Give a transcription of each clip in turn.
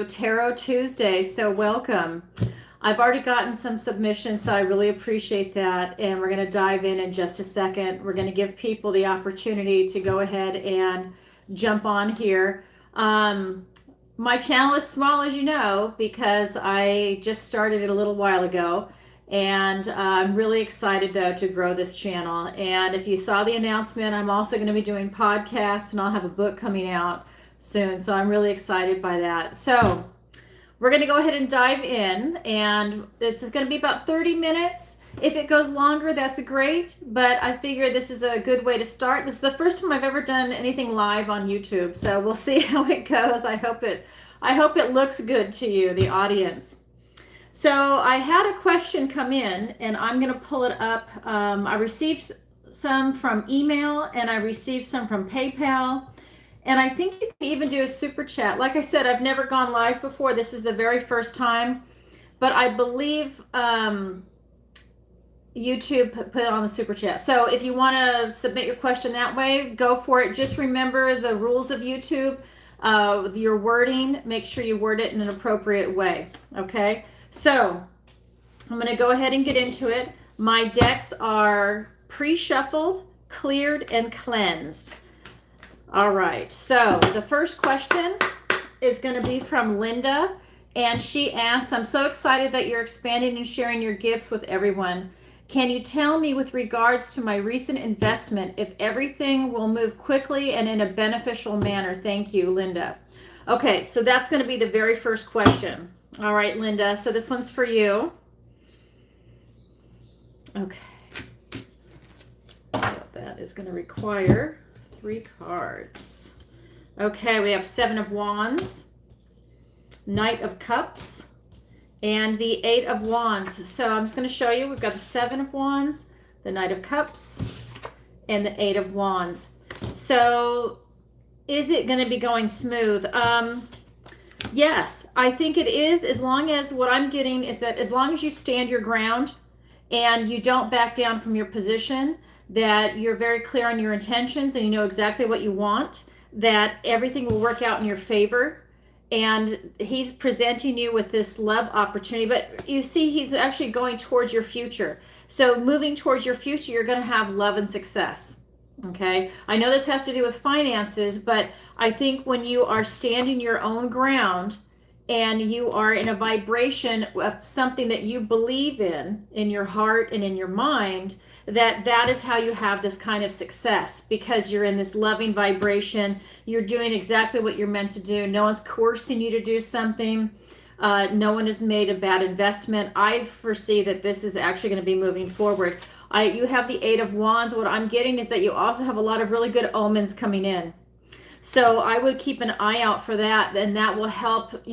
Tarot Tuesday, so welcome. I've already gotten some submissions, so I really appreciate that, and we're going to dive in just a second. We're going to give people the opportunity to go ahead and jump on here. My channel is small, as you know, because I just started it a little while ago, and I'm really excited, though, to grow this channel. And if you saw the announcement, I'm also going to be doing podcasts, and I'll have a book coming out soon, so I'm really excited by that. So we're going to go ahead and dive in, and it's going to be about 30 minutes. If it goes longer, that's great, but I figure this is a good way to start. This is the first time I've ever done anything live on YouTube, so we'll see how it goes. I hope it looks good to you, the audience. So I had a question come in, and I'm going to pull it up. I received some from email, and I received some from PayPal. And I think you can even do a super chat. Like I said, I've never gone live before. This is the very first time. But I believe YouTube put it on the super chat. So if you want to submit your question that way, go for it. Just remember the rules of YouTube. Your wording, make sure you word it in an appropriate way. Okay? So I'm going to go ahead and get into it. My decks are pre-shuffled, cleared, and cleansed. All right, so the first question is going to be from Linda, and she asks, I'm so excited that you're expanding and sharing your gifts with everyone. Can you tell me with regards to my recent investment if everything will move quickly and in a beneficial manner? Thank you, Linda. Okay, so that's going to be the very first question. All right, Linda, so this one's for you. Okay, so that is going to require 3 cards. Okay, we have 7 of Wands, Knight of Cups, and the 8 of Wands. So I'm just going to show you. We've got the 7 of Wands, the Knight of Cups, and the 8 of Wands. So is it going to be going smooth? Yes, I think it is, as long as what I'm getting is that as long as you stand your ground and you don't back down from your position, that you're very clear on your intentions and you know exactly what you want, that everything will work out in your favor. And he's presenting you with this love opportunity, but you see he's actually going towards your future. So moving towards your future, you're going to have love and success. Okay, I know this has to do with finances, but I think when you are standing your own ground and you are in a vibration of something that you believe in your heart and in your mind, that is how you have this kind of success, because you're in this loving vibration. You're doing exactly what you're meant to do. No one's coercing you to do something. No one has made a bad investment. I foresee that this is actually going to be moving forward. You have the 8 of Wands. What I'm getting is that you also have a lot of really good omens coming in. So I would keep an eye out for that, and that will help,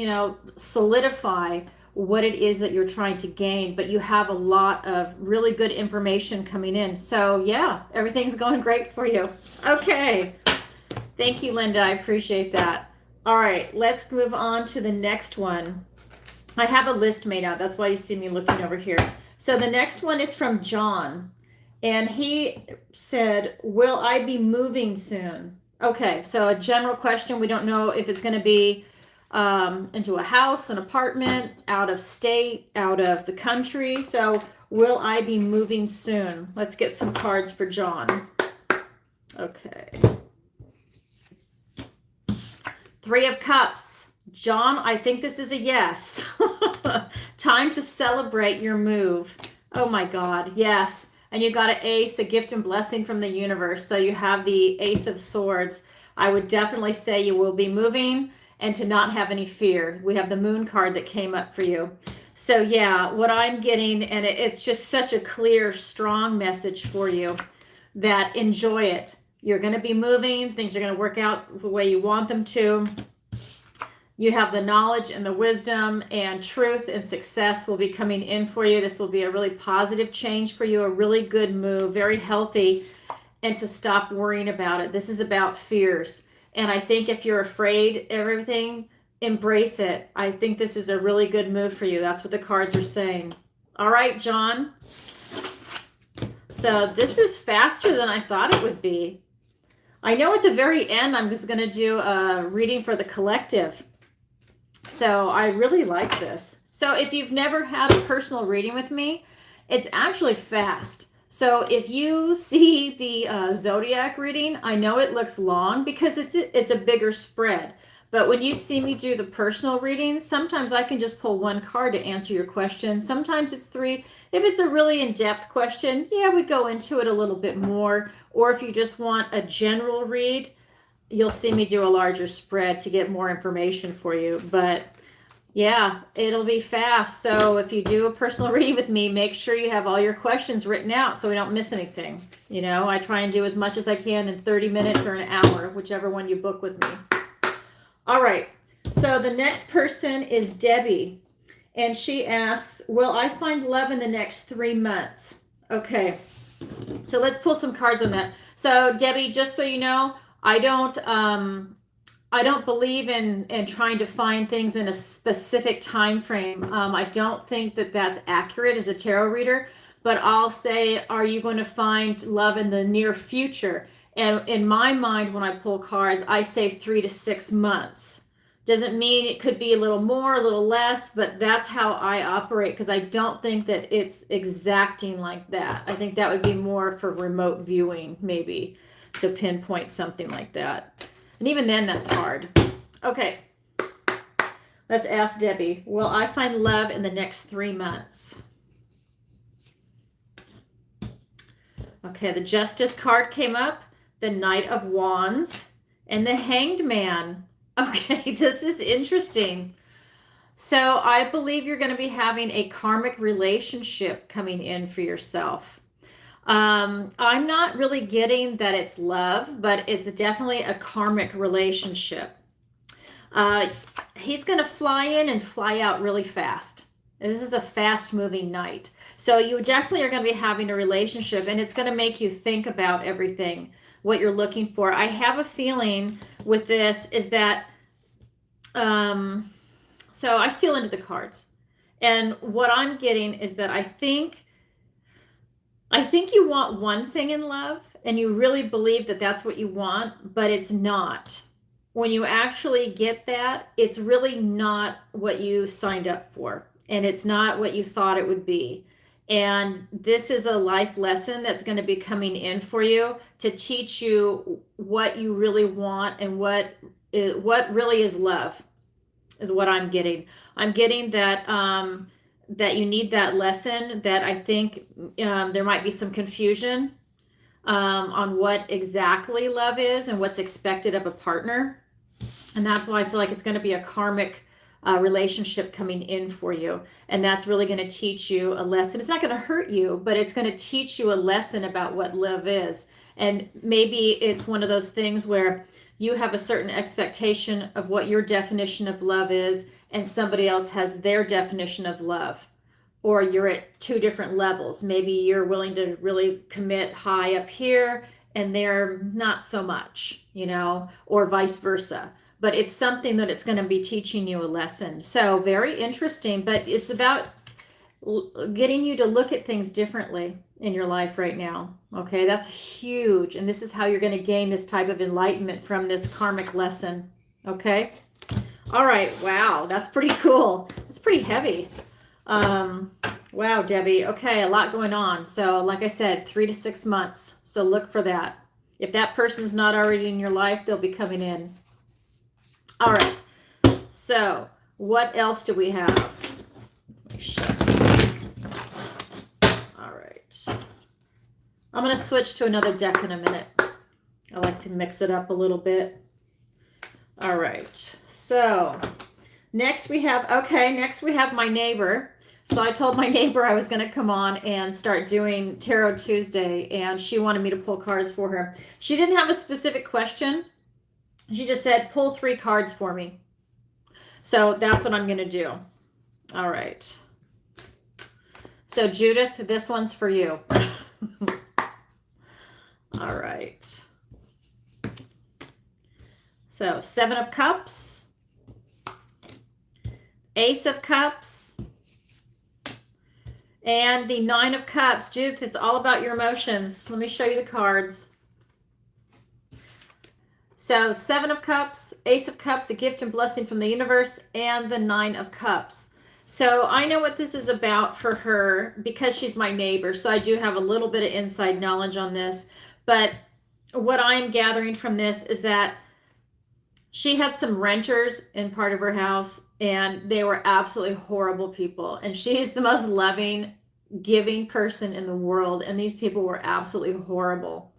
solidify what it is that you're trying to gain. But you have a lot of really good information coming in. So yeah, everything's going great for you. Okay. Thank you, Linda. I appreciate that. All right, let's move on to the next one. I have a list made out. That's why you see me looking over here. So the next one is from John, and he said, will I be moving soon? Okay, so a general question. We don't know if it's going to be into a house, an apartment, out of state, out of the country. So will I be moving soon? Let's get some cards for John. Okay. 3 of Cups. John, I think this is a yes. Time to celebrate your move. Oh my God, yes. And you got an ace, a gift and blessing from the universe. So you have the Ace of Swords. I would definitely say you will be moving and to not have any fear. We have the Moon card that came up for you. So yeah, what I'm getting, and it's just such a clear, strong message for you, that enjoy it. You're going to be moving. Things are going to work out the way you want them to. You have the knowledge and the wisdom, and truth and success will be coming in for you. This will be a really positive change for you, a really good move, very healthy, and to stop worrying about it. This is about fears. And I think if you're afraid of everything, embrace it. I think this is a really good move for you. That's what the cards are saying. All right, John. So this is faster than I thought it would be. I know at the very end, I'm just going to do a reading for the collective. So I really like this. So if you've never had a personal reading with me, it's actually fast. So if you see the zodiac reading, I know it looks long because it's a bigger spread. But when you see me do the personal readings, sometimes I can just pull one card to answer your question. Sometimes it's three. If it's a really in-depth question, yeah, we go into it a little bit more. Or if you just want a general read, you'll see me do a larger spread to get more information for you. But yeah, it'll be fast. So if you do a personal reading with me, make sure you have all your questions written out so we don't miss anything. You know, I try and do as much as I can in 30 minutes or an hour, whichever one you book with me. All right. So the next person is Debbie. And she asks, will I find love in the next 3 months? Okay. So let's pull some cards on that. So Debbie, just so you know, I don't believe in trying to find things in a specific time frame. I don't think that that's accurate as a tarot reader, but I'll say, are you going to find love in the near future? And in my mind, when I pull cards, I say 3 to 6 months. Doesn't mean it could be a little more, a little less, but that's how I operate because I don't think that it's exacting like that. I think that would be more for remote viewing, maybe, to pinpoint something like that. And even then, that's hard. Okay. Let's ask Debbie. Will I find love in the next 3 months? Okay, the Justice card came up, the Knight of Wands, and the Hanged Man. Okay, this is interesting. So I believe you're going to be having a karmic relationship coming in for yourself. I'm not really getting that it's love, but it's definitely a karmic relationship. He's going to fly in and fly out really fast. This is a fast moving knight. So you definitely are going to be having a relationship, and it's going to make you think about everything, what you're looking for. I have a feeling with this is that, so I feel into the cards. And what I'm getting is that I think you want one thing in love and you really believe that that's what you want, but it's not. When you actually get that, it's really not what you signed up for, and it's not what you thought it would be. And this is a life lesson that's going to be coming in for you to teach you what you really want and what really is love, is what I'm getting. I'm getting that that you need that lesson, that I think there might be some confusion on what exactly love is and what's expected of a partner. And that's why I feel like it's going to be a karmic relationship coming in for you. And that's really going to teach you a lesson. It's not going to hurt you, but it's going to teach you a lesson about what love is. And maybe it's one of those things where you have a certain expectation of what your definition of love is, and somebody else has their definition of love. Or you're at two different levels. Maybe you're willing to really commit high up here and they're not so much, you know, or vice versa. But it's something that it's going to be teaching you a lesson. So very interesting, but it's about getting you to look at things differently in your life right now. Okay, that's huge. And this is how you're going to gain this type of enlightenment from this karmic lesson. Okay. All right. Wow. That's pretty cool. It's pretty heavy. Wow, Debbie. Okay. A lot going on. So like I said, 3 to 6 months. So look for that. If that person's not already in your life, they'll be coming in. All right. So what else do we have? All right. I'm going to switch to another deck in a minute. I like to mix it up a little bit. All right. So next we have my neighbor. So I told my neighbor I was going to come on and start doing Tarot Tuesday, and she wanted me to pull cards for her. She didn't have a specific question. She just said, pull 3 cards for me. So that's what I'm going to do. All right. So Judith, this one's for you. All right. So 7 of Cups, Ace of Cups, and the 9 of Cups. Judith, it's all about your emotions. Let me show you the cards. So 7 of Cups, Ace of Cups, a gift and blessing from the universe, and the 9 of Cups. So I know what this is about for her because she's my neighbor. So I do have a little bit of inside knowledge on this. But what I'm gathering from this is that she had some renters in part of her house, and they were absolutely horrible people. And she's the most loving, giving person in the world. And these people were absolutely horrible.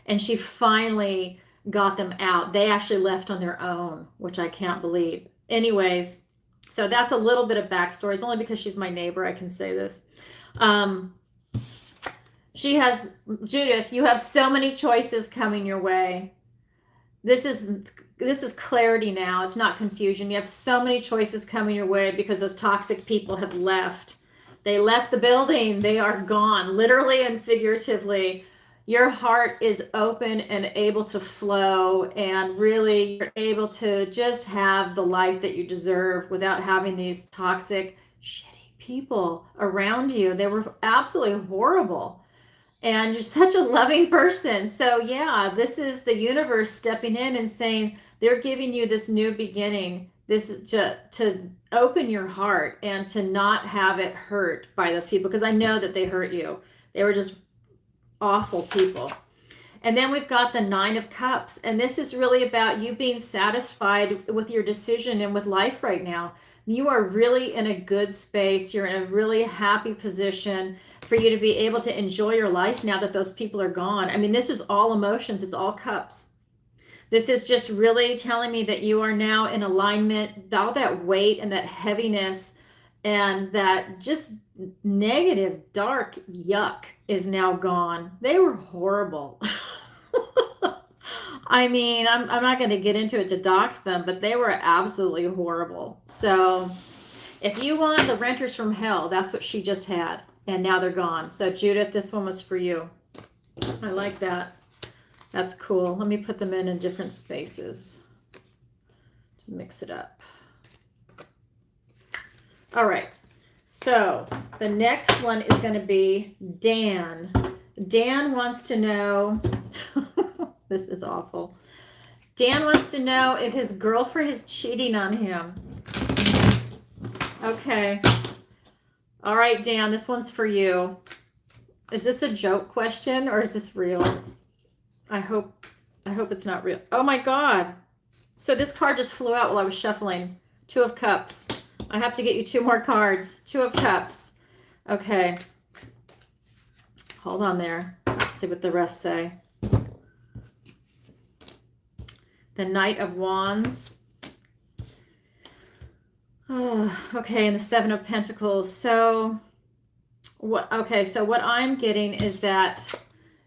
And she finally got them out. They actually left on their own, which I can't believe. Anyways, so that's a little bit of backstory. It's only because she's my neighbor I can say this. She has, Judith, you have so many choices coming your way. This is clarity now. It's not confusion. You have so many choices coming your way because those toxic people have left. They left the building. They are gone, literally and figuratively. Your heart is open and able to flow, and really you're able to just have the life that you deserve without having these toxic, shitty people around you. They were absolutely horrible. And you're such a loving person. So yeah, this is the universe stepping in and saying they're giving you this new beginning. This is to open your heart and to not have it hurt by those people, because I know that they hurt you. They were just awful people. And then we've got the 9 of Cups. And this is really about you being satisfied with your decision and with life right now. You are really in a good space. You're in a really happy position for you to be able to enjoy your life now that those people are gone. I mean, this is all emotions. It's all cups. This is just really telling me that you are now in alignment. All that weight and that heaviness and that just negative, dark yuck is now gone. They were horrible. I mean, I'm not going to get into it to dox them, but they were absolutely horrible. So if you want the renters from hell, that's what she just had. And now they're gone. So Judith, this one was for you. I like that. That's cool. Let me put them in different spaces to mix it up. All right. So the next one is going to be Dan. Dan wants to know, this is awful. Dan wants to know if his girlfriend is cheating on him. Okay. All right, Dan, this one's for you. Is this a joke question or is this real? I hope it's not real. Oh my God. So this card just flew out while I was shuffling. 2 of Cups. I have to get you 2 more cards. 2 of Cups. Okay. Hold on there. Let's see what the rest say. The Knight of Wands. Oh, okay, and the 7 of Pentacles. So what I'm getting is that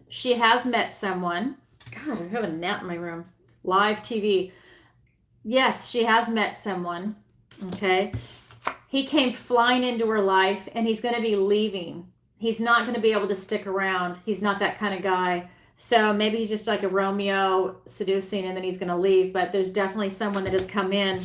she has met someone. God, I have a gnat in my room. Live TV. Yes, she has met someone. Okay. He came flying into her life and he's going to be leaving. He's not going to be able to stick around. He's not that kind of guy. So maybe he's just like a Romeo seducing and then he's going to leave. But there's definitely someone that has come in.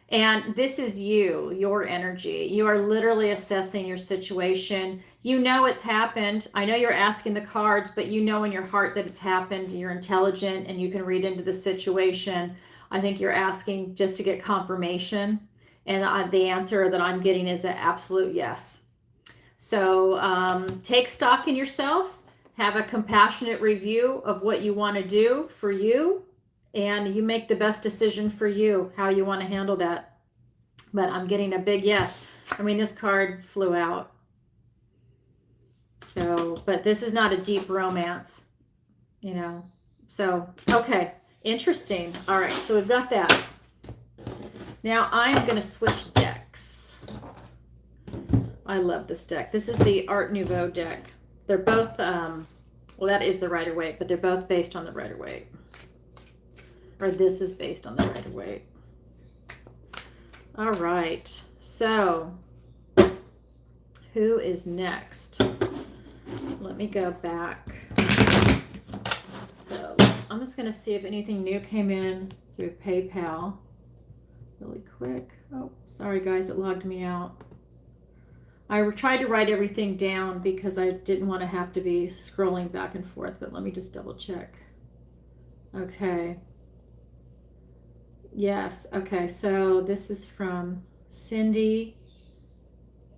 And this is you, your energy. You are literally assessing your situation. You know it's happened. I know you're asking the cards, but you know in your heart that it's happened. You're intelligent and you can read into the situation. I think you're asking just to get confirmation. And the answer that I'm getting is an absolute yes. So take stock in yourself. Have a compassionate review of what you want to do for you. And you make the best decision for you, how you want to handle that. But I'm getting a big yes. I mean, this card flew out. So, but this is not a deep romance, you know. So, okay. Interesting. All right. So we've got that. Now I'm going to switch decks. I love this deck. This is the Art Nouveau deck. They're both, well, that is the Rider-Waite, but they're both based on the Rider-Waite. Or this is based on the Rider-Waite. All right. So, who is next? Let me go back. So, I'm just going to see if anything new came in through PayPal really quick. Oh, sorry guys, it logged me out. I tried to write everything down because I didn't want to have to be scrolling back and forth, but let me just double check. Okay. Yes. Okay. So this is from Cindy,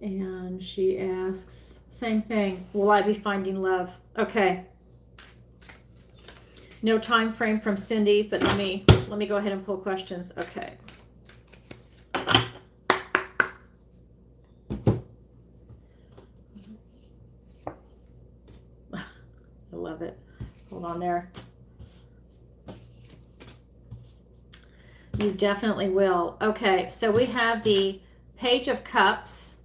and she asks, same thing. Will I be finding love? Okay. No time frame from Cindy, but let me go ahead and pull questions. Okay. I love it. Hold on there. You definitely will. Okay, so we have the Page of Cups,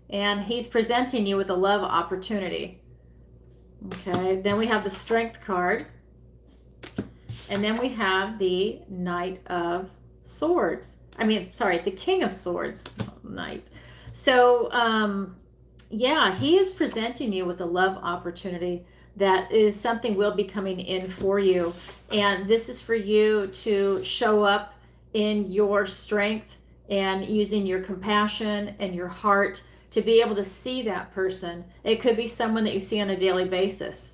and he's presenting you with a love opportunity. Okay, then we have the Strength card, and then we have the Knight of Swords. The King of Swords. Knight. So, yeah, he is presenting you with a love opportunity that is something will be coming in for you. And this is for you to show up in your strength and using your compassion and your heart to be able to see that person. It could be someone that you see on a daily basis.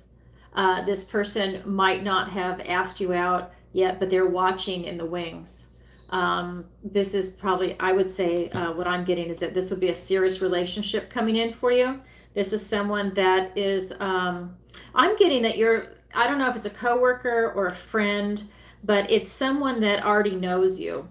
This person might not have asked you out yet, but they're watching in the wings. This is probably, I would say, what I'm getting is that this would be a serious relationship coming in for you. This is someone that is, I'm getting that I don't know if it's a coworker or a friend, but it's someone that already knows you.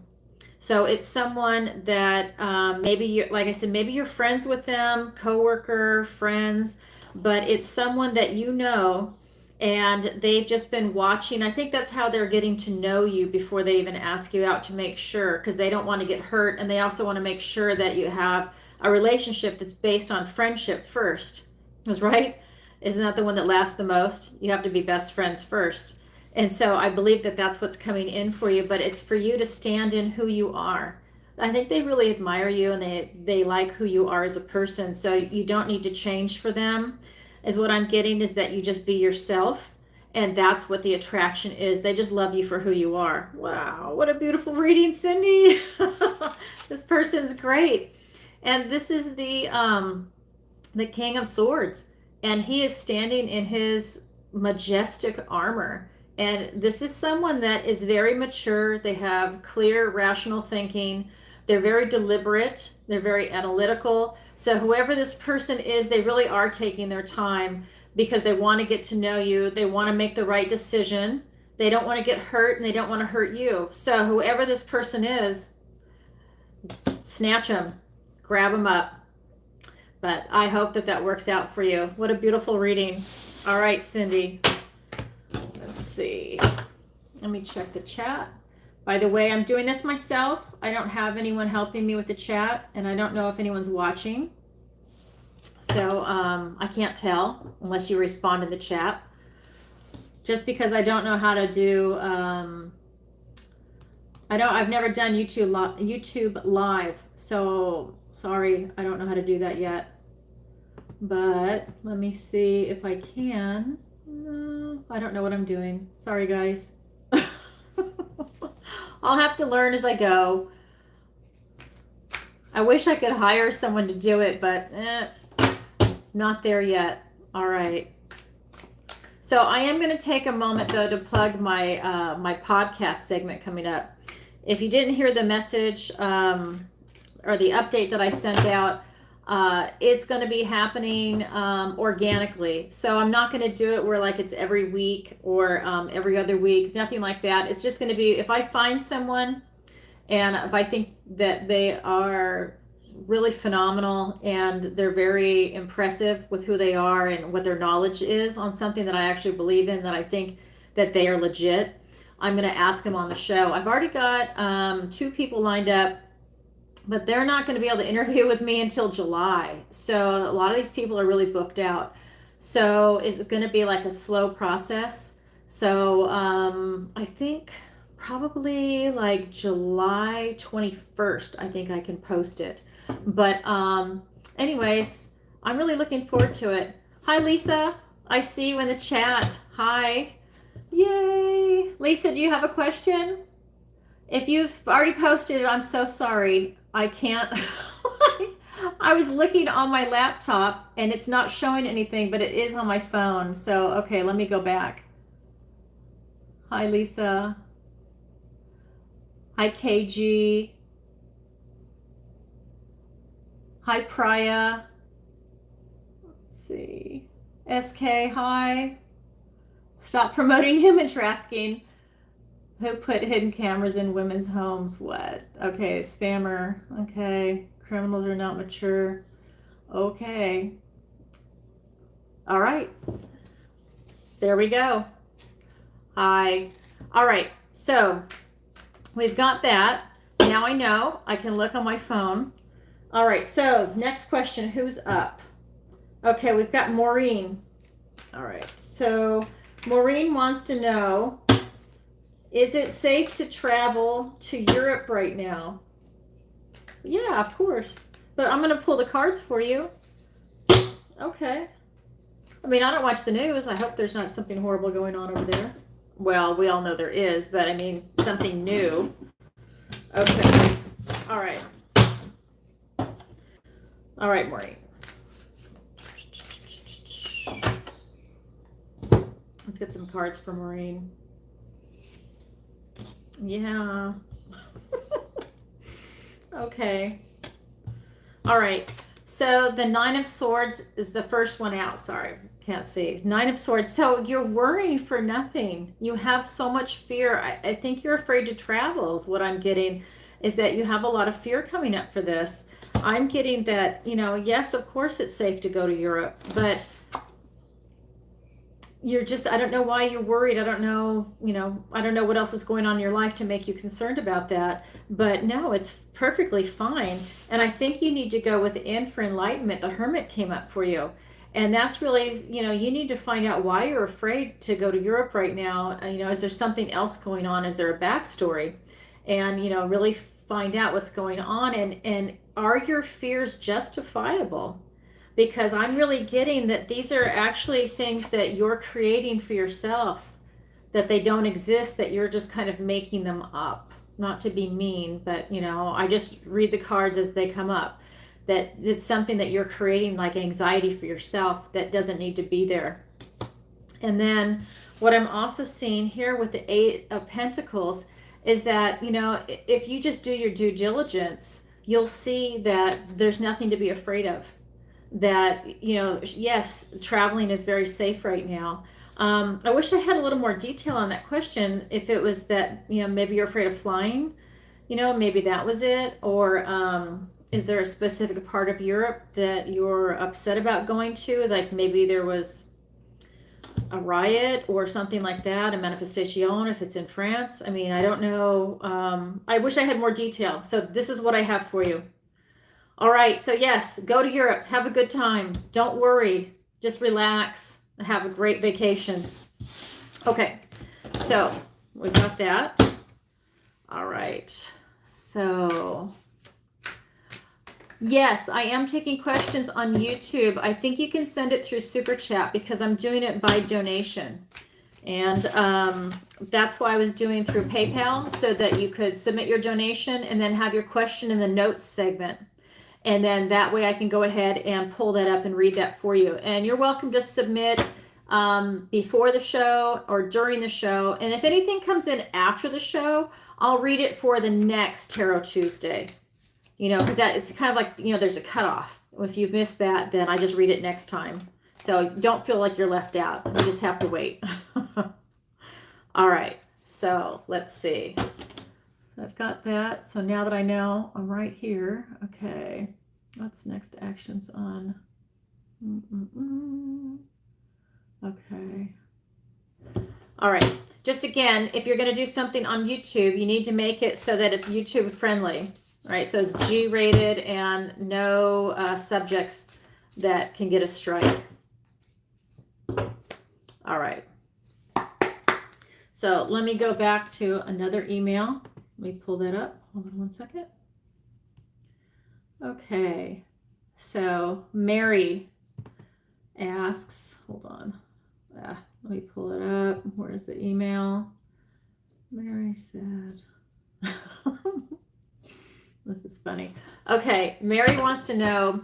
So it's someone that maybe like I said, maybe you're friends with them, coworker, friends, but it's someone that you know, and they've just been watching. I think that's how they're getting to know you before they even ask you out, to make sure, because they don't want to get hurt, and they also want to make sure that you have a relationship that's based on friendship first. That's right. Isn't that the one that lasts the most? You have to be best friends first. And so I believe that that's what's coming in for you, but it's for you to stand in who you are. I think they really admire you, and they like who you are as a person. So you don't need to change for them, is what I'm getting, is that you just be yourself. And that's what the attraction is. They just love you for who you are. Wow, what a beautiful reading, Cindy. This person's great. And this is the King of Swords. And he is standing in his majestic armor. And this is someone that is very mature. They have clear, rational thinking. They're very deliberate. They're very analytical. So whoever this person is, they really are taking their time because they want to get to know you. They want to make the right decision. They don't want to get hurt, and they don't want to hurt you. So whoever this person is, snatch them, grab them up. But I hope that that works out for you. What a beautiful reading. All right, Cindy. Let's see. Let me check the chat. By the way, I'm doing this myself. I don't have anyone helping me with the chat, and I don't know if anyone's watching. So I can't tell unless you respond in the chat. Just because I don't know how to do, I've never done YouTube live. So sorry, I don't know how to do that yet. But let me see if I can. No, I don't know what I'm doing. Sorry, guys. I'll have to learn as I go. I wish I could hire someone to do it, but not there yet. All right. So I am going to take a moment, though, to plug my my podcast segment coming up. If you didn't hear the message or the update that I sent out, it's going to be happening organically. So I'm not going to do it where like it's every week or every other week, nothing like that. It's just going to be, if I find someone and if I think that they are really phenomenal and they're very impressive with who they are and what their knowledge is on something that I actually believe in, that I think that they are legit, I'm going to ask them on the show. I've already got 2 people lined up, but they're not going to be able to interview with me until July. So a lot of these people are really booked out. So it's going to be like a slow process. So I think probably like July 21st, I think I can post it. But anyways, I'm really looking forward to it. Hi, Lisa. I see you in the chat. Hi. Yay. Lisa, do you have a question? If you've already posted it, I'm so sorry. I can't. I was looking on my laptop and it's not showing anything, but it is on my phone. So, okay, let me go back. Hi, Lisa. Hi, KG. Hi, Priya. Let's see. SK, hi. Stop promoting human trafficking. Who put hidden cameras in women's homes? What? Okay, spammer. Okay. Criminals are not mature. Okay. All right. There we go. Hi. All right. So we've got that. Now I know I can look on my phone. All right. So next question. Who's up? Okay. We've got Maureen. All right. So Maureen wants to know, is it safe to travel to Europe right now? Yeah, of course. But I'm going to pull the cards for you. Okay. I mean, I don't watch the news. I hope there's not something horrible going on over there. Well, we all know there is, but I mean, something new. Okay. All right. All right, Maureen. Let's get some cards for Maureen. Yeah. Okay. All right. So the Nine of Swords is the first one out. Sorry, can't see. Nine of Swords. So you're worrying for nothing. You have so much fear. I think you're afraid to travel is what I'm getting, is that you have a lot of fear coming up for this. I'm getting that, yes, of course it's safe to go to Europe, but you're just, I don't know why you're worried. I don't know, I don't know what else is going on in your life to make you concerned about that. But no, it's perfectly fine. And I think you need to go within for enlightenment. The Hermit came up for you. And that's really, you need to find out why you're afraid to go to Europe right now. Is there something else going on? Is there a backstory? And, really find out what's going on. And are your fears justifiable? Because I'm really getting that these are actually things that you're creating for yourself, that they don't exist, that you're just kind of making them up. Not to be mean, but I just read the cards as they come up, that it's something that you're creating, like anxiety for yourself, that doesn't need to be there. And then what I'm also seeing here with the Eight of Pentacles is that, if you just do your due diligence, you'll see that there's nothing to be afraid of. That, yes, traveling is very safe right now. I wish I had a little more detail on that question. If it was that, maybe you're afraid of flying, maybe that was it. Or is there a specific part of Europe that you're upset about going to? Like maybe there was a riot or something like that, a manifestation, if it's in France. I mean, I don't know. I wish I had more detail. So this is what I have for you. All right, so yes, go to Europe. Have a good time. Don't worry. Just relax. Have a great vacation. Okay, so we got that. All right, so yes, I am taking questions on YouTube. I think you can send it through Super Chat because I'm doing it by donation. And that's why I was doing through PayPal, so that you could submit your donation and then have your question in the notes segment. And then that way I can go ahead and pull that up and read that for you. And you're welcome to submit before the show or during the show. And if anything comes in after the show, I'll read it for the next Tarot Tuesday. Because that it's kind of like, there's a cutoff. If you miss that, then I just read it next time. So don't feel like you're left out. You just have to wait. All right. So let's see. So I've got that. So now that I know, I'm right here. Okay. What's next actions on? Okay. All right. Just again, if you're going to do something on YouTube, you need to make it so that it's YouTube friendly. Right? So it's G-rated and no subjects that can get a strike. All right. So let me go back to another email. Let me pull that up. Hold on one second. Okay. So Mary asks, hold on. Let me pull it up. Where's the email? Mary said, this is funny. Okay. Mary wants to know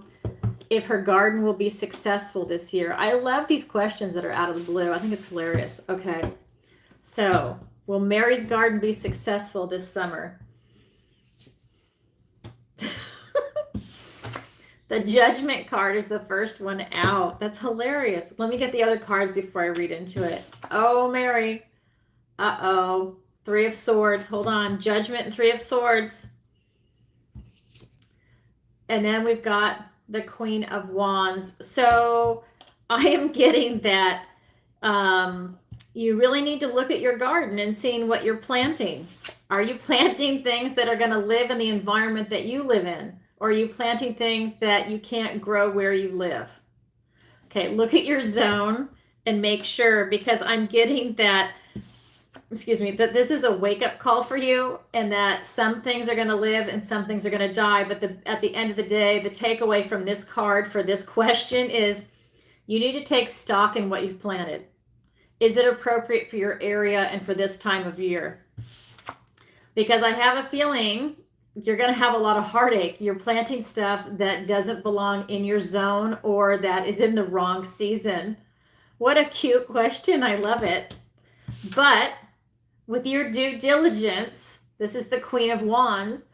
if her garden will be successful this year. I love these questions that are out of the blue. I think it's hilarious. Okay. So will Mary's garden be successful this summer? The Judgment card is the first one out. That's hilarious. Let me get the other cards before I read into it. Oh, Mary. Uh-oh. Three of Swords. Hold on. Judgment and Three of Swords. And then we've got the Queen of Wands. So I am getting that you really need to look at your garden and seeing what you're planting. Are you planting things that are going to live in the environment that you live in? Or are you planting things that you can't grow where you live? Okay, look at your zone and make sure, because I'm getting that, excuse me, that this is a wake-up call for you, and that some things are going to live and some things are going to die. But at the end of the day, the takeaway from this card for this question is you need to take stock in what you've planted. Is it appropriate for your area and for this time of year? Because I have a feeling you're going to have a lot of heartache. You're planting stuff that doesn't belong in your zone or that is in the wrong season. What a cute question. I love it. But with your due diligence, this is the Queen of Wands,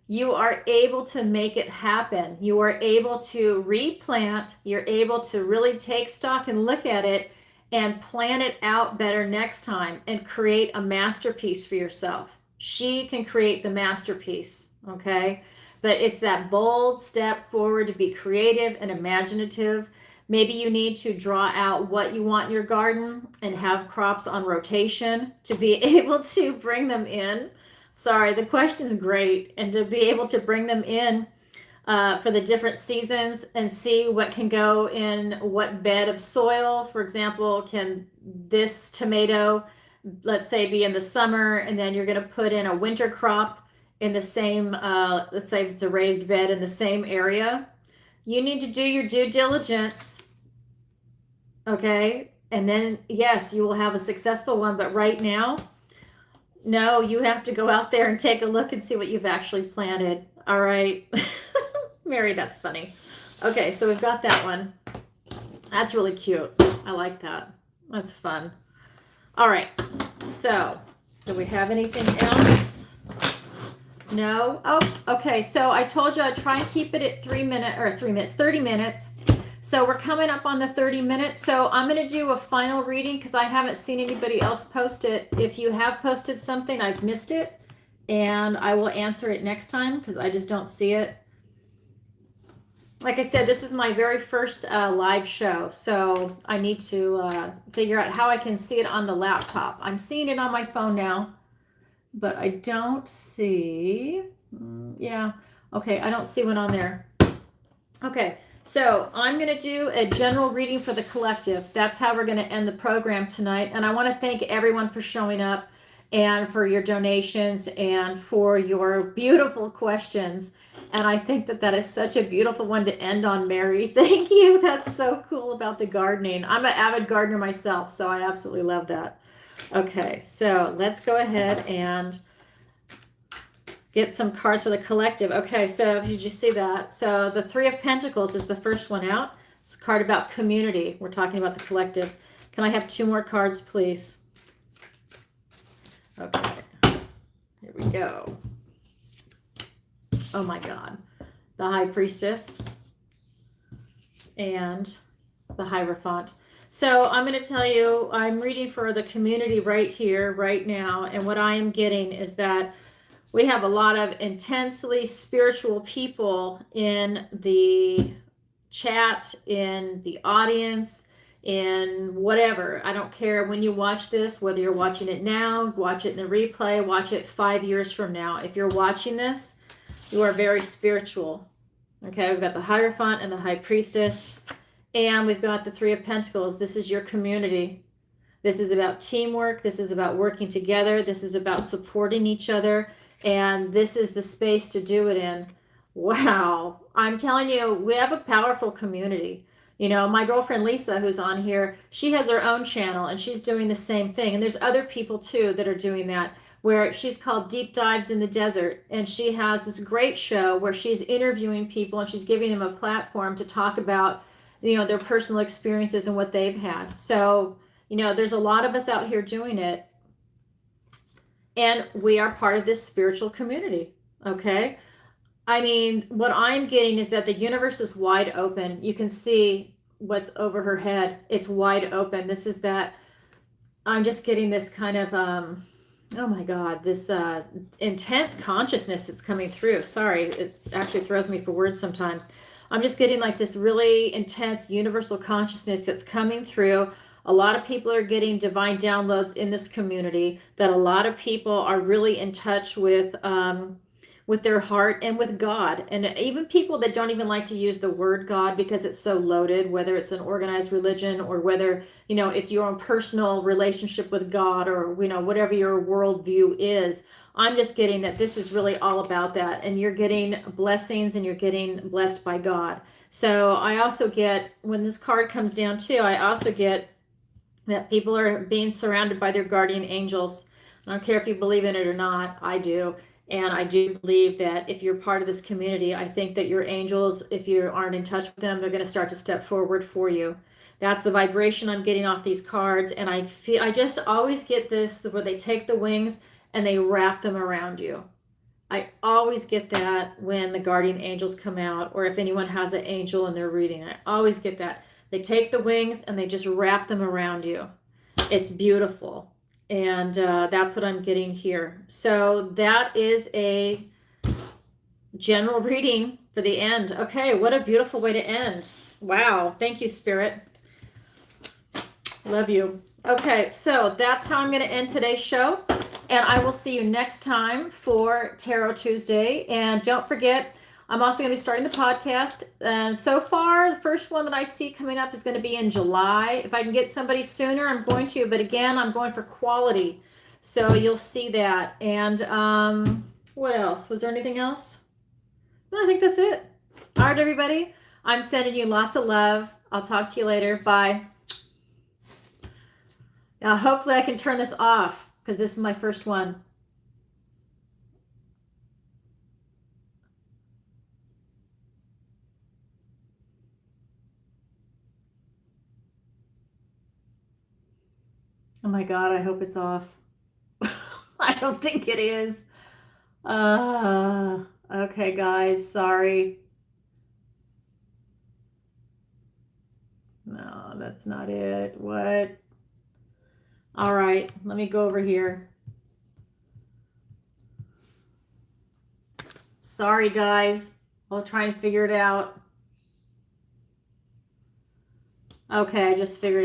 you are able to make it happen. You are able to replant. You're able to really take stock and look at it and plan it out better next time and create a masterpiece for yourself. She can create the masterpiece, okay? But it's that bold step forward to be creative and imaginative. Maybe you need to draw out what you want in your garden and have crops on rotation to be able to bring them in. Sorry, the question's great. And to be able to bring them in for the different seasons and see what can go in what bed of soil. For example, can this tomato, let's say, be in the summer, and then you're going to put in a winter crop in the same, let's say it's a raised bed in the same area. You need to do your due diligence, okay? And then, yes, you will have a successful one. But right now, no, you have to go out there and take a look and see what you've actually planted. All right. Mary, that's funny. Okay, so we've got that one. That's really cute. I like that. That's fun. All right. So, do we have anything else? No? Oh, okay. So I told you I'd try and keep it at 30 minutes. So we're coming up on the 30 minutes. So I'm going to do a final reading because I haven't seen anybody else post it. If you have posted something, I've missed it. And I will answer it next time because I just don't see it. Like I said, this is my very first live show. So I need to figure out how I can see it on the laptop. I'm seeing it on my phone now. But I don't see, yeah, okay, I don't see one on there. Okay, so I'm going to do a general reading for the collective. That's how we're going to end the program tonight. And I want to thank everyone for showing up and for your donations and for your beautiful questions. And I think that that is such a beautiful one to end on, Mary. Thank you. That's so cool about the gardening. I'm an avid gardener myself, so I absolutely love that. Okay, so let's go ahead and get some cards for the collective. Okay, so did you see that? So the Three of Pentacles is the first one out. It's a card about community. We're talking about the collective. Can I have 2 more cards, please? Okay, here we go. Oh my God. The High Priestess and the Hierophant. So I'm going to tell you, I'm reading for the community right here, right now. And what I am getting is that we have a lot of intensely spiritual people in the chat, in the audience, in whatever. I don't care when you watch this, whether you're watching it now, watch it in the replay, watch it 5 years from now. If you're watching this, you are very spiritual. Okay, we've got the Hierophant and the High Priestess. And we've got the Three of Pentacles. This is your community. This is about teamwork. This is about working together. This is about supporting each other. And this is the space to do it in. Wow. I'm telling you, we have a powerful community. You know, my girlfriend Lisa, who's on here, she has her own channel and she's doing the same thing. And there's other people too that are doing that, where she's called Deep Dives in the Desert. And she has this great show where she's interviewing people and she's giving them a platform to talk about, you know, their personal experiences and what they've had. So, you know, there's a lot of us out here doing it. And we are part of this spiritual community. Okay. I mean, what I'm getting is that the universe is wide open. You can see what's over her head. It's wide open. This is that I'm just getting this kind of oh my God, this intense consciousness that's coming through. Sorry, it actually throws me for words sometimes. I'm just getting like this really intense universal consciousness that's coming through. A lot of people are getting divine downloads in this community, that a lot of people are really in touch with their heart and with God. And even people that don't even like to use the word God because it's so loaded, whether it's an organized religion or whether, it's your own personal relationship with God, or, whatever your worldview is. I'm just getting that this is really all about that. And you're getting blessings and you're getting blessed by God. So I also get, when this card comes down too, I also get that people are being surrounded by their guardian angels. I don't care if you believe in it or not. I do. And I do believe that if you're part of this community, I think that your angels, if you aren't in touch with them, they're going to start to step forward for you. That's the vibration I'm getting off these cards. And I just always get this where they take the wings and they wrap them around you. I always get that when the guardian angels come out, or if anyone has an angel and they're reading. I always get that. They take the wings and they just wrap them around you. It's beautiful. And that's what I'm getting here. So that is a general reading for the end. Okay, what a beautiful way to end. Wow. Thank you, Spirit. Love you. Okay, so that's how I'm going to end today's show. And I will see you next time for Tarot Tuesday. And don't forget, I'm also going to be starting the podcast. And so far, the first one that I see coming up is going to be in July. If I can get somebody sooner, I'm going to. But again, I'm going for quality. So you'll see that. And what else? Was there anything else? No, I think that's it. All right, everybody. I'm sending you lots of love. I'll talk to you later. Bye. Now, hopefully I can turn this off because this is my first one. Oh my God, I hope it's off. I don't think it is. Okay, guys, sorry. No, that's not it. What? All right, let me go over here. Sorry, guys. I'll try and figure it out. Okay, I just figured it